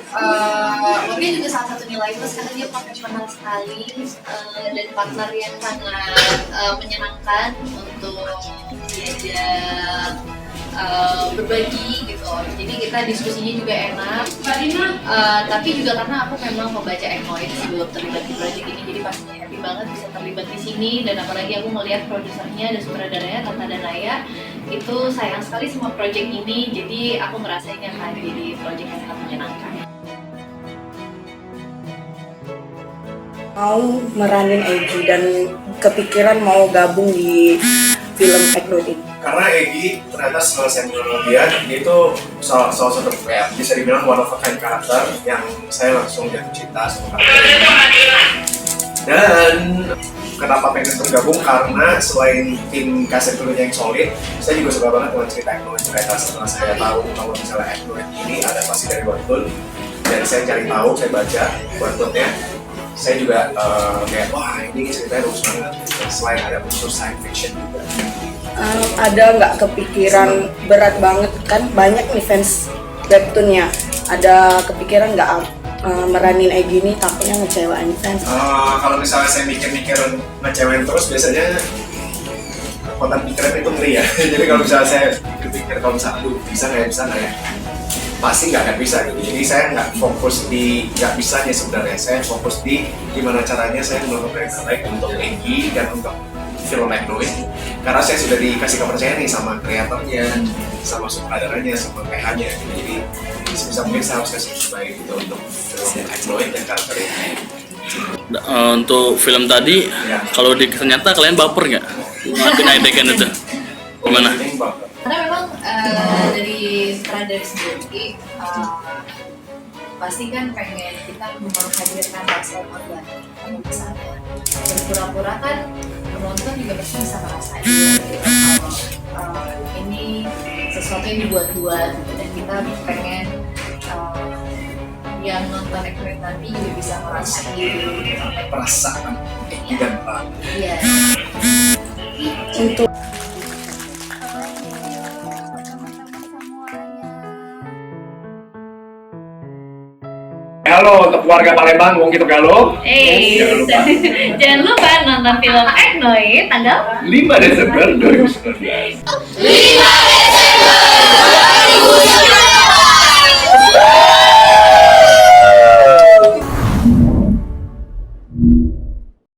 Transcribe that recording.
Webnya juga salah satu nilai plus karena dia profesional sekali dan partner yang sangat menyenangkan untuk diajak berbagi gitu. Jadi kita diskusinya juga enak. Tapi juga karena aku memang membaca Eknoid sebelum terlibat di proyek ini, jadi pastinya happy banget bisa terlibat di sini. Dan apalagi aku melihat produsernya dan sutradaranya Tata Danaya itu sayang sekali sama proyek ini. Jadi aku merasa ini akan jadi proyek yang sangat menyenangkan. Mau meranin Egy dan kepikiran mau gabung di film Eknoid ini? Karena Egy ternyata setelah saya mengenal dia itu salah satu ya, bisa dibilang one of a kind karakter yang saya langsung jatuh cinta sama karakter. Dan kenapa pengen bergabung, karena selain tim cast actor yang solid, saya juga suka banget dengan cerita Eknoid. Ternyata setelah saya tahu kalau misalnya Eknoid ini adaptasi dari webtoon, dan saya cari tahu, saya baca webtoonnya, saya juga kayak wah ini ceritanya bagus banget. Selain ada unsur science fiction juga. Ada nggak kepikiran berat banget kan banyak nih fans webtoonnya, ada kepikiran nggak meranin Egy ini takutnya ngecewain fans? Kalau misalnya saya mikir-mikir ngecewain terus, biasanya kekuatan pikiran itu ngeri ya. Jadi kalau misalnya saya pikir kalau misalnya aduh bisa nggak ya, pasti nggak akan bisa gitu. Jadi saya nggak fokus di nggak bisanya sebenarnya, saya fokus di gimana caranya saya melakukan yang terbaik untuk Egy dan untuk film Eknoid, karena saya sudah dikasih kepercayaan nih sama kreatornya, sama sutradaranya, sama PH-nya. Jadi sebisa mungkin saya harus kasih yang terbaik gitu untuk film Eknoid dan karakternya. Untuk film tadi, Ya. kalau ternyata kalian baper nggak? Ngapain adegan itu? Gimana? Karena memang dari sutradara sendiri pasti kan pengen kita menghadirkan rasa organik misalnya, berpura-pura kan penonton juga pasti bisa merasain gitu, kalau ini sesuatu yang dibuat-buat gitu, dan kita pengen yang nonton Eknoid nanti juga bisa merasain Perasaan Egy dan Pak. iya. Untuk Halo untuk warga Palembang, wong kita galo. Jangan lupa nonton film Eknoid tanggal 5 Desember 2019. 5